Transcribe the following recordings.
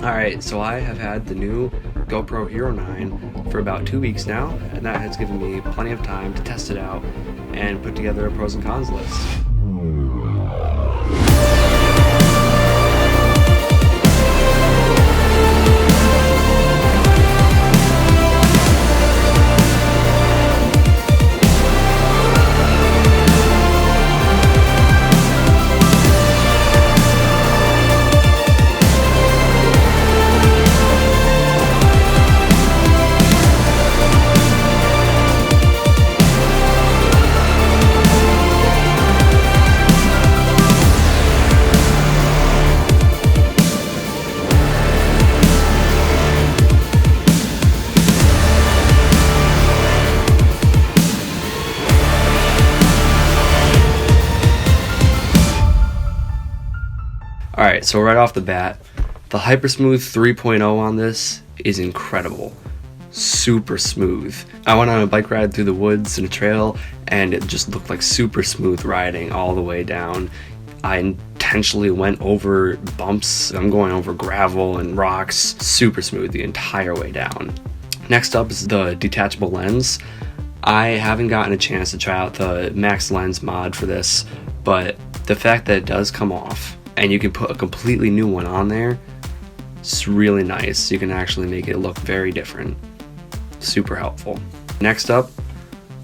Alright, so I have had the new GoPro Hero9 for about 2 weeks now, and that has given me plenty of time to test it out and put together a pros and cons list. Alright, so right off the bat, the HyperSmooth 3.0 on this is incredible. Super smooth. I went on a bike ride through the woods and a trail, and it just looked like super smooth riding all the way down. I intentionally went over bumps. I'm going over gravel and rocks. Super smooth the entire way down. Next up is the detachable lens. I haven't gotten a chance to try out the max lens mod for this, but the fact that it does come off and you can put a completely new one on there, it's really nice. You can actually make it look very different. Super helpful. Next up,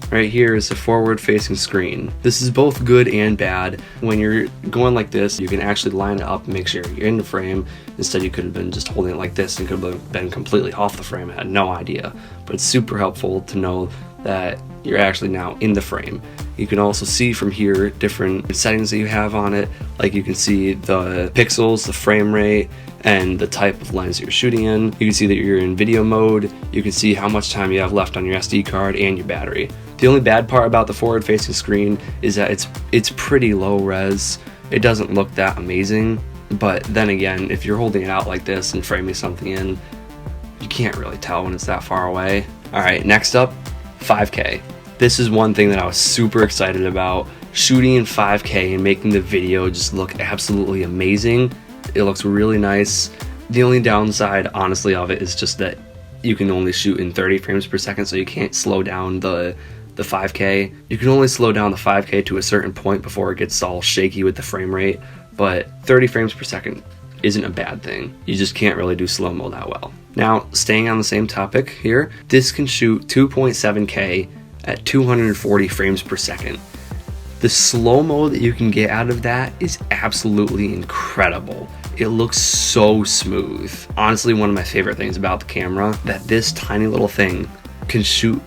right here is the forward facing screen. This is both good and bad. When you're going like this, you can actually line it up and make sure you're in the frame. Instead, you could have been just holding it like this and could have been completely off the frame. I had no idea. But it's super helpful to know that you're actually now in the frame. You can also see from here different settings that you have on it. Like you can see the pixels, the frame rate, and the type of lens you're shooting in. You can see that you're in video mode. You can see how much time you have left on your SD card and your battery. The only bad part about the forward facing screen is that it's pretty low res. It doesn't look that amazing, but then again, if you're holding it out like this and framing something in, you can't really tell when it's that far away. All right, next up, 5K. This is one thing that I was super excited about. Shooting in 5K and making the video just look absolutely amazing. It looks really nice. The only downside, honestly, of it is just that you can only shoot in 30 frames per second, so you can't slow down the 5K. You can only slow down the 5K to a certain point before it gets all shaky with the frame rate, but 30 frames per second isn't a bad thing. You just can't really do slow-mo that well. Now, staying on the same topic here, this can shoot 2.7K at 240 frames per second. The slow-mo that you can get out of that is absolutely incredible. It looks so smooth. Honestly, one of my favorite things about the camera, that this tiny little thing can shoot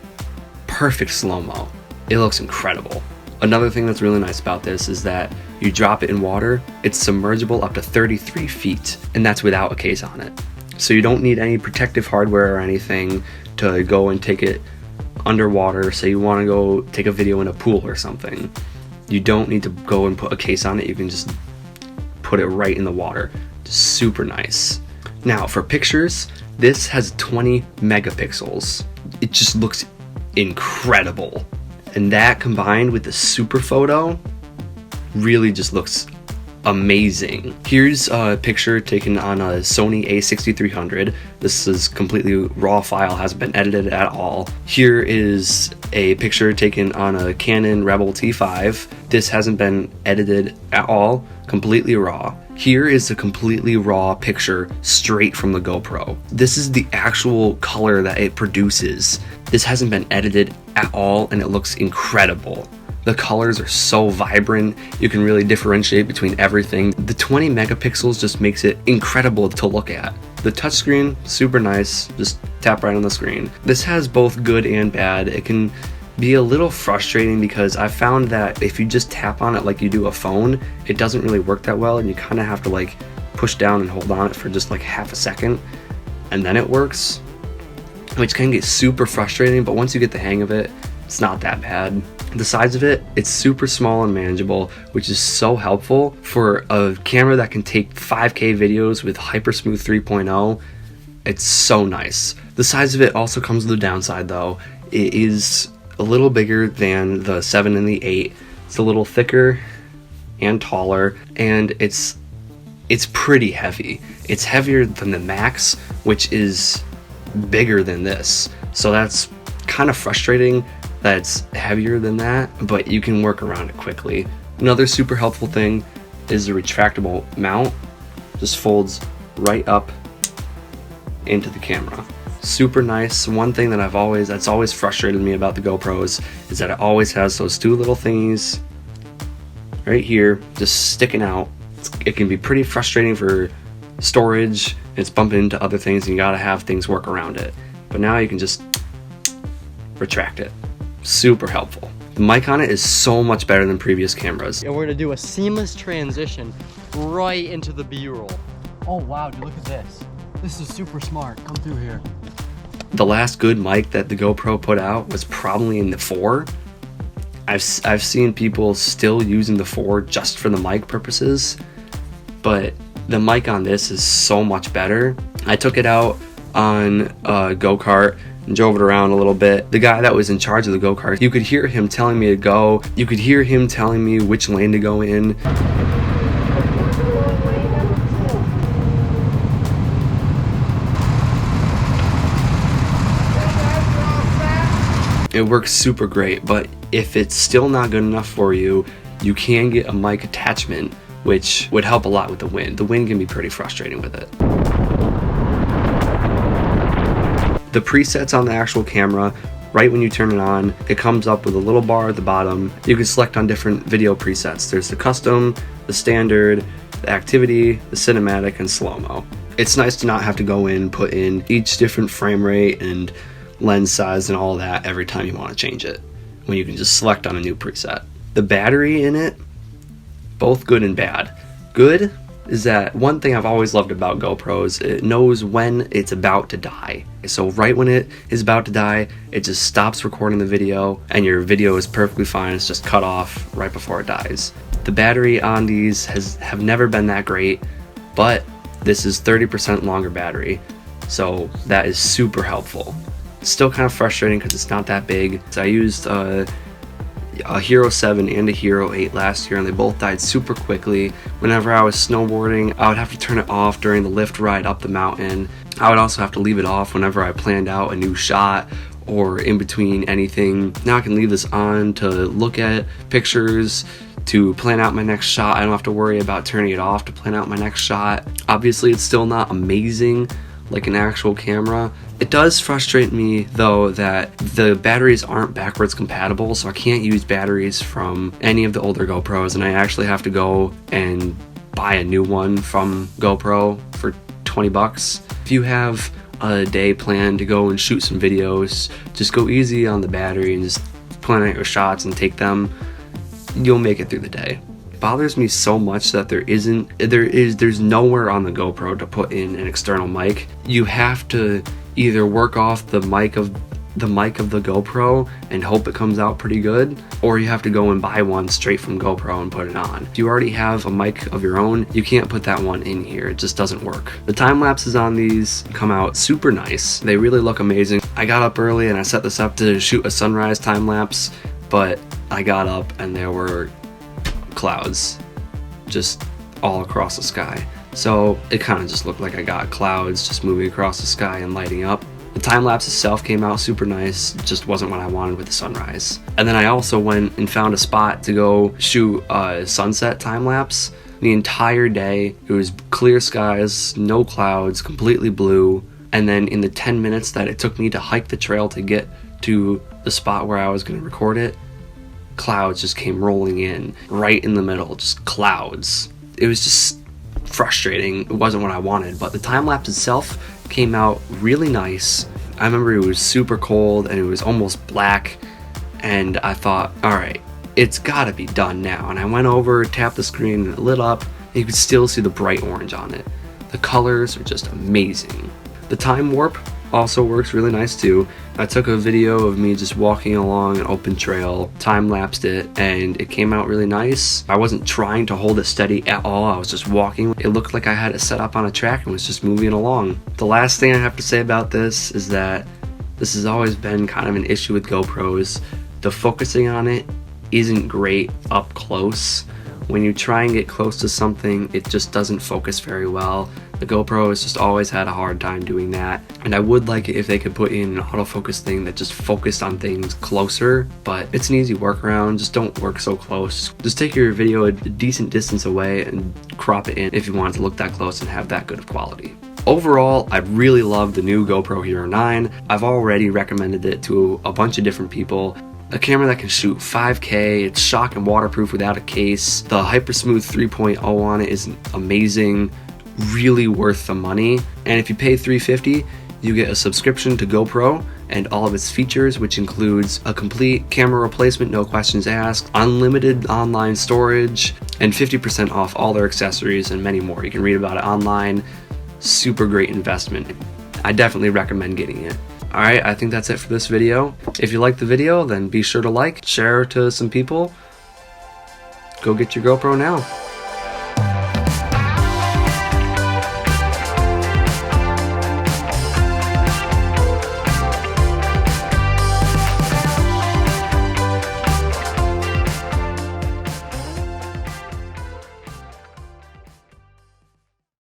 perfect slow-mo. It looks incredible. Another thing that's really nice about this is that you drop it in water, it's submergible up to 33 feet, and that's without a case on it. So you don't need any protective hardware or anything to go and take it underwater. Say you want to go take a video in a pool or something. You don't need to go and put a case on it. You can just put it right in the water. Just super nice. Now for pictures, this has 20 megapixels. It just looks incredible. And that combined with the super photo really just looks amazing. Here's a picture taken on a Sony a6300. This is completely raw file, hasn't been edited at all. Here is a picture taken on a Canon Rebel T5. This hasn't been edited at all, completely raw. Here is a completely raw picture straight from the GoPro. This is the actual color that it produces. This hasn't been edited at all, and it looks incredible. The colors are so vibrant, you can really differentiate between everything. The 20 megapixels just makes it incredible to look at. The touchscreen, super nice, just tap right on the screen. This has both good and bad. It can be a little frustrating because I found that if you just tap on it like you do a phone, it doesn't really work that well, and you kind of have to like push down and hold on it for just like half a second, and then it works, which can get super frustrating, but once you get the hang of it, it's not that bad. The size of it, it's super small and manageable, which is so helpful for a camera that can take 5K videos with HyperSmooth 3.0. It's so nice. The size of it also comes with a downside though. It is a little bigger than the 7 and the 8. It's a little thicker and taller, and it's it's pretty heavy. It's heavier than the Max, which is bigger than this. So that's kind of frustrating that it's heavier than that, but you can work around it quickly. Another super helpful thing is the retractable mount. Just folds right up into the camera. Super nice. One thing that that's always frustrated me about the GoPros is that it always has those two little thingies right here just sticking out. It can be pretty frustrating for storage. It's bumping into other things and you gotta have things work around it. But now you can just retract it. Super helpful. The mic on it is so much better than previous cameras. And we're gonna do a seamless transition right into the B-roll. Oh wow, dude, look at this. This is super smart. Come through here. The last good mic that the GoPro put out was probably in the 4. I've seen people still using the 4 just for the mic purposes, but the mic on this is so much better. I took it out on a go-kart and drove it around a little bit. The guy that was in charge of the go-kart, you could hear him telling me to go. You could hear him telling me which lane to go in. It works super great, but if it's still not good enough for you, you can get a mic attachment, which would help a lot with the wind. The wind can be pretty frustrating with it. The presets on the actual camera, right when you turn it on, it comes up with a little bar at the bottom. You can select on different video presets. There's the custom, the standard, the activity, the cinematic, and slow-mo. It's nice to not have to go in, put in each different frame rate and lens size and all that every time you want to change it, when you can just select on a new preset. The battery in it, both good and bad. Good is that one thing I've always loved about GoPros, it knows when it's about to die. So right when it is about to die, it just stops recording the video and your video is perfectly fine. It's just cut off right before it dies. The battery on these have never been that great, but this is 30% longer battery, so that is super helpful. It's still kind of frustrating because it's not that big. So I used a Hero 7 and a Hero 8 last year and they both died super quickly. Whenever I was snowboarding, I would have to turn it off during the lift ride up the mountain. I would also have to leave it off whenever I planned out a new shot or in between anything. Now I can leave this on to look at pictures, to plan out my next shot. I don't have to worry about turning it off to plan out my next shot. Obviously it's still not amazing like an actual camera. It does frustrate me though that the batteries aren't backwards compatible, so I can't use batteries from any of the older GoPros, and I actually have to go and buy a new one from GoPro for 20 bucks. If you have a day planned to go and shoot some videos, just go easy on the battery and just plan out your shots and take them. You'll make it through the day. It bothers me so much that there's nowhere on the GoPro to put in an external mic. You have to either work off the mic of the GoPro and hope it comes out pretty good, or you have to go and buy one straight from GoPro and put it on. If you already have a mic of your own, you can't put that one in here. It just doesn't work. The time lapses on these come out super nice. They really look amazing. I got up early and I set this up to shoot a sunrise time lapse, but I got up and there were clouds just all across the sky. So it kind of just looked like I got clouds just moving across the sky and lighting up. The time lapse itself came out super nice, just wasn't what I wanted with the sunrise. And then I also went and found a spot to go shoot a sunset time lapse. The entire day, it was clear skies, no clouds, completely blue. And then in the 10 minutes that it took me to hike the trail to get to the spot where I was going to record it, clouds just came rolling in right in the middle, just clouds. It was just frustrating. It wasn't what I wanted, but the time lapse itself came out really nice. I remember it was super cold and it was almost black, and I thought, all right, it's gotta be done now. And I went over, tapped the screen, and it lit up, and you could still see the bright orange on it. The colors are just amazing. The time warp also works really nice too. I took a video of me just walking along an open trail, time-lapsed it, and it came out really nice. I wasn't trying to hold it steady at all, I was just walking. It looked like I had it set up on a track and was just moving along. The last thing I have to say about this is that this has always been kind of an issue with GoPros. The focusing on it isn't great up close. when you try and get close to something, it just doesn't focus very well. The GoPro has just always had a hard time doing that, and I would like it if they could put in an autofocus thing that just focused on things closer, but it's an easy workaround. Just don't work so close. Just take your video a decent distance away and crop it in if you want it to look that close and have that good of quality. Overall, I really love the new GoPro Hero9. I've already recommended it to a bunch of different people. A camera that can shoot 5K, it's shock and waterproof without a case. The HyperSmooth 3.0 on it is amazing, really worth the money. And if you pay $350, you get a subscription to GoPro and all of its features, which includes a complete camera replacement, no questions asked, unlimited online storage, and 50% off all their accessories and many more. You can read about it online. Super great investment. I definitely recommend getting it. Alright, I think that's it for this video. If you liked the video, then be sure to like, share it to some people. Go get your GoPro now.